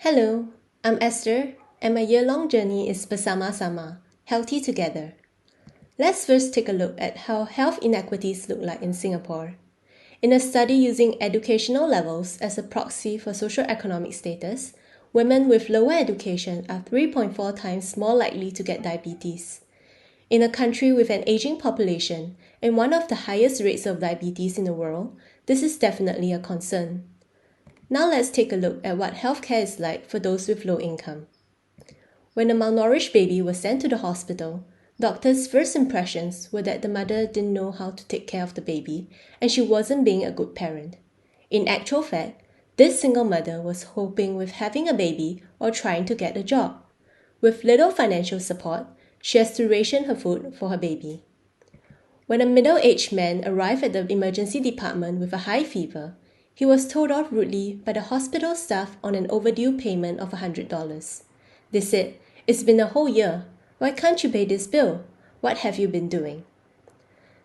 Hello, I'm Esther, and my year-long journey is Bersama-sama, Healthy Together. Let's first take a look at how health inequities look like in Singapore. In a study using educational levels as a proxy for socioeconomic status, women with lower education are 3.4 times more likely to get diabetes. In a country with an aging population and one of the highest rates of diabetes in the world, this is definitely a concern. Now let's take a look at what healthcare is like for those with low income. When a malnourished baby was sent to the hospital, doctors' first impressions were that the mother didn't know how to take care of the baby and she wasn't being a good parent. In actual fact, this single mother was hoping with having a baby or trying to get a job. With little financial support, she has to ration her food for her baby. When a middle-aged man arrived at the emergency department with a high fever, he was told off rudely by the hospital staff on an overdue payment of $100. They said, "It's been a whole year. Why can't you pay this bill? What have you been doing?"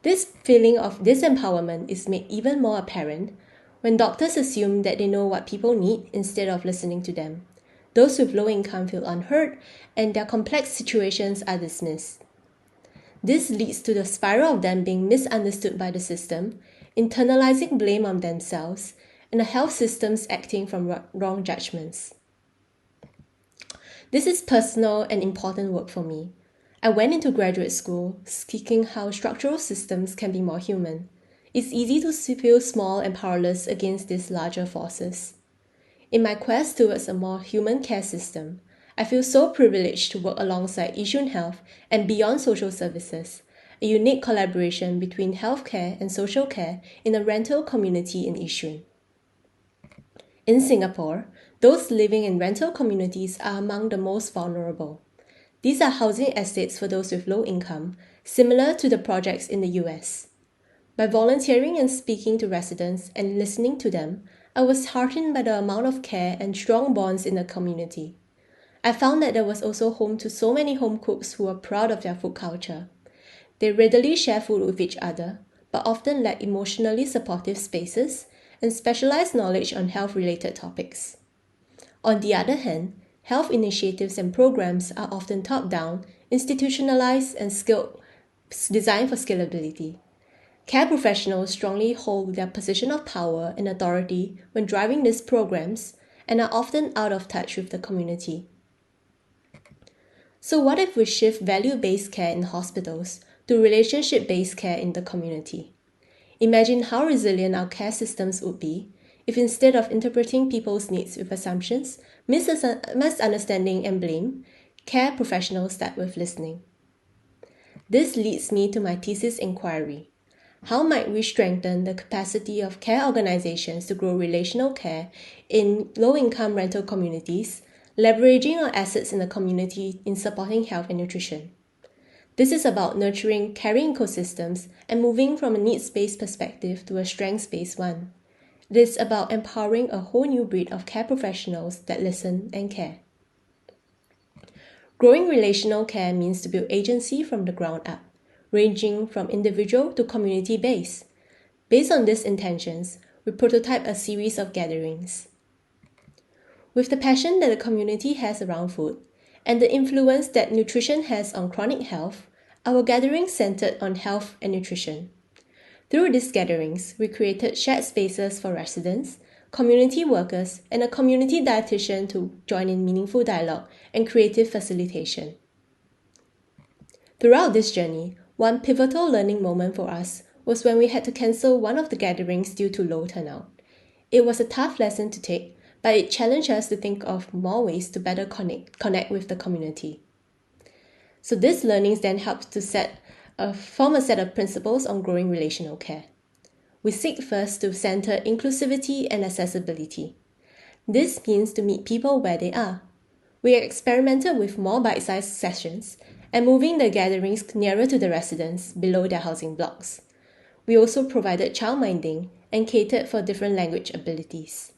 This feeling of disempowerment is made even more apparent when doctors assume that they know what people need instead of listening to them. Those with low income feel unheard and their complex situations are dismissed. This leads to the spiral of them being misunderstood by the system, internalizing blame on themselves, and the health systems acting from wrong judgments. This is personal and important work for me. I went into graduate school seeking how structural systems can be more human. It's easy to feel small and powerless against these larger forces. In my quest towards a more human care system, I feel so privileged to work alongside Yishun Health and Beyond Social Services, a unique collaboration between healthcare and social care in a rental community in Yishun. In Singapore, those living in rental communities are among the most vulnerable. These are housing estates for those with low income, similar to the projects in the US. By volunteering and speaking to residents and listening to them, I was heartened by the amount of care and strong bonds in the community. I found that there was also home to so many home cooks who were proud of their food culture. They readily share food with each other, but often lack emotionally supportive spaces and specialized knowledge on health-related topics. On the other hand, health initiatives and programs are often top-down, institutionalized, and designed for scalability. Care professionals strongly hold their position of power and authority when driving these programs and are often out of touch with the community. So what if we shift value-based care in hospitals to relationship-based care in the community? Imagine how resilient our care systems would be if instead of interpreting people's needs with assumptions, misunderstanding, and blame, care professionals start with listening. This leads me to my thesis inquiry. How might we strengthen the capacity of care organizations to grow relational care in low-income rental communities, leveraging our assets in the community in supporting health and nutrition? This is about nurturing caring ecosystems and moving from a needs-based perspective to a strengths-based one. It is about empowering a whole new breed of care professionals that listen and care. Growing relational care means to build agency from the ground up, ranging from individual to community-based. Based on these intentions, we prototype a series of gatherings. With the passion that the community has around food, and the influence that nutrition has on chronic health, our gatherings centered on health and nutrition. Through these gatherings, we created shared spaces for residents, community workers, and a community dietitian to join in meaningful dialogue and creative facilitation. Throughout this journey, one pivotal learning moment for us was when we had to cancel one of the gatherings due to low turnout. It was a tough lesson to take, but it challenged us to think of more ways to better connect with the community. So these learnings then helped to form a set of principles on growing relational care. We seek first to center inclusivity and accessibility. This means to meet people where they are. We experimented with more bite-sized sessions and moving the gatherings nearer to the residents below their housing blocks. We also provided childminding and catered for different language abilities.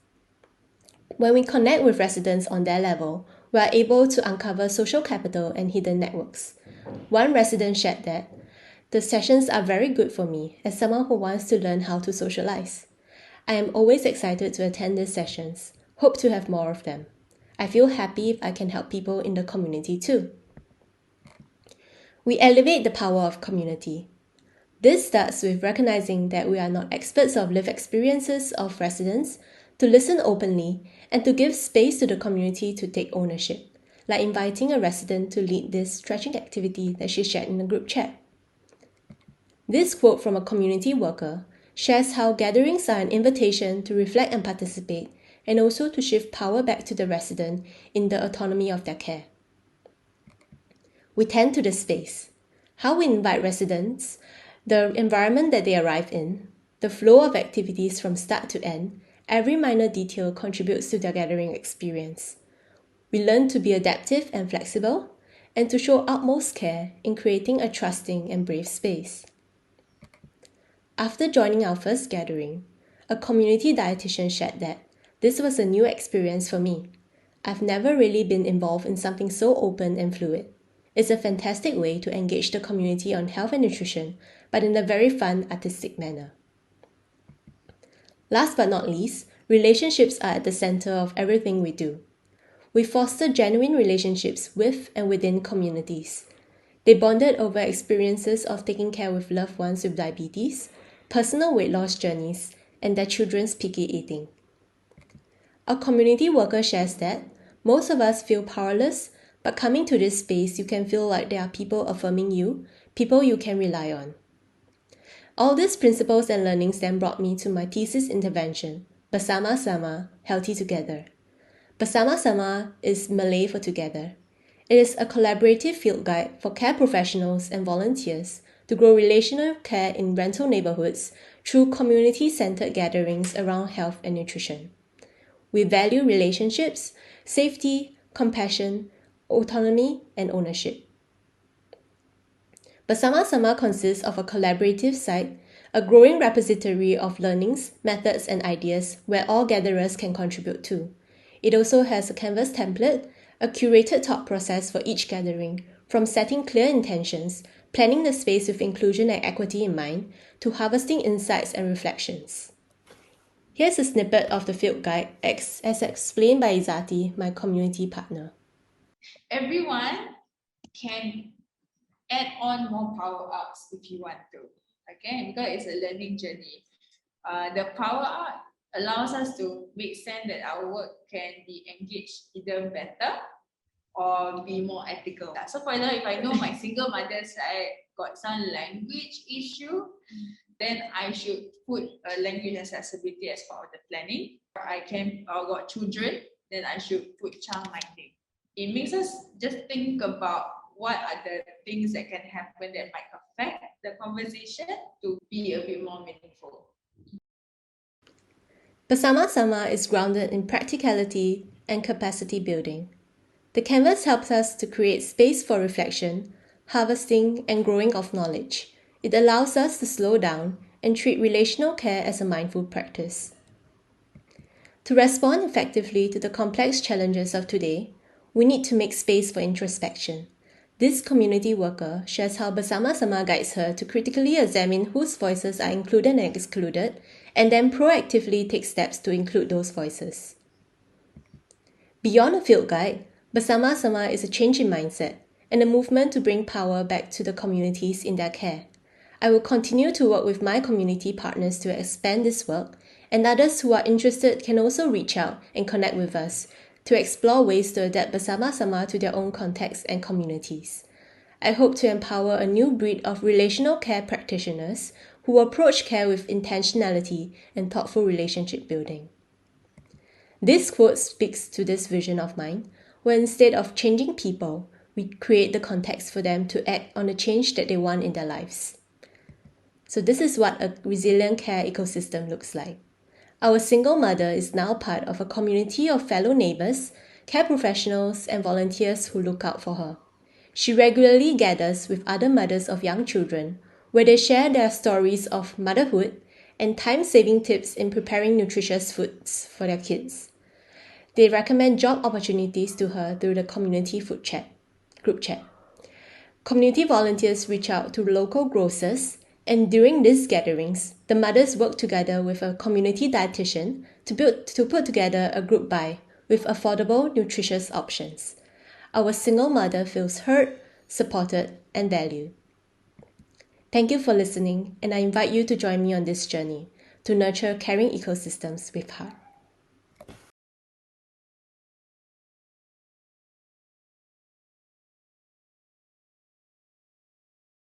When we connect with residents on their level, we are able to uncover social capital and hidden networks. One resident shared that, "The sessions are very good for me as someone who wants to learn how to socialize. I am always excited to attend these sessions. Hope to have more of them. I feel happy if I can help people in the community too. We elevate the power of community. This starts with recognizing that we are not experts of lived experiences of residents, to listen openly, and to give space to the community to take ownership, like inviting a resident to lead this stretching activity that she shared in the group chat. This quote from a community worker shares how gatherings are an invitation to reflect and participate, and also to shift power back to the resident in the autonomy of their care. We tend to the space, how we invite residents, the environment that they arrive in, the flow of activities from start to end. Every minor detail contributes to their gathering experience. We learn to be adaptive and flexible, and to show utmost care in creating a trusting and brave space. After joining our first gathering, a community dietitian shared that this was a new experience for me. I've never really been involved in something so open and fluid. It's a fantastic way to engage the community on health and nutrition, but in a very fun, artistic manner. Last but not least, relationships are at the center of everything we do. We foster genuine relationships with and within communities. They bonded over experiences of taking care with loved ones with diabetes, personal weight loss journeys, and their children's picky eating. A community worker shares that most of us feel powerless, but coming to this space, you can feel like there are people affirming you, people you can rely on. All these principles and learnings then brought me to my thesis intervention, Bersama-sama, Healthy Together. Bersama-sama is Malay for together. It is a collaborative field guide for care professionals and volunteers to grow relational care in rental neighborhoods through community-centered gatherings around health and nutrition. We value relationships, safety, compassion, autonomy, and ownership. Bersama-sama consists of a collaborative site, a growing repository of learnings, methods, and ideas where all gatherers can contribute to. It also has a Canvas template, a curated thought process for each gathering, from setting clear intentions, planning the space with inclusion and equity in mind, to harvesting insights and reflections. Here's a snippet of the field guide as explained by Izati, my community partner. Everyone can add on more power-ups if you want to, okay? Because it's a learning journey. The power-up allows us to make sense that our work can be engaged either better or be more ethical. So for example, if I know my single mothers got some language issue, then I should put a language accessibility as part of the planning. I got children, then I should put child minding. It makes us just think about what are the things that can happen that might affect the conversation to be a bit more meaningful. Bersama-sama is grounded in practicality and capacity building. The canvas helps us to create space for reflection, harvesting, and growing of knowledge. It allows us to slow down and treat relational care as a mindful practice. To respond effectively to the complex challenges of today, we need to make space for introspection. This community worker shares how Bersama-sama guides her to critically examine whose voices are included and excluded, and then proactively take steps to include those voices. Beyond a field guide, Bersama-sama is a change in mindset and a movement to bring power back to the communities in their care. I will continue to work with my community partners to expand this work, and others who are interested can also reach out and connect with us to explore ways to adapt Bersama-sama to their own contexts and communities. I hope to empower a new breed of relational care practitioners who approach care with intentionality and thoughtful relationship building. This quote speaks to this vision of mine, where instead of changing people, we create the context for them to act on the change that they want in their lives. So this is what a resilient care ecosystem looks like. Our single mother is now part of a community of fellow neighbors, care professionals, and volunteers who look out for her. She regularly gathers with other mothers of young children, where they share their stories of motherhood and time-saving tips in preparing nutritious foods for their kids. They recommend job opportunities to her through the community group chat. Community volunteers reach out to local grocers, and during these gatherings, the mothers work together with a community dietitian to put together a group buy with affordable, nutritious options. Our single mother feels heard, supported, and valued. Thank you for listening, and I invite you to join me on this journey to nurture caring ecosystems with heart.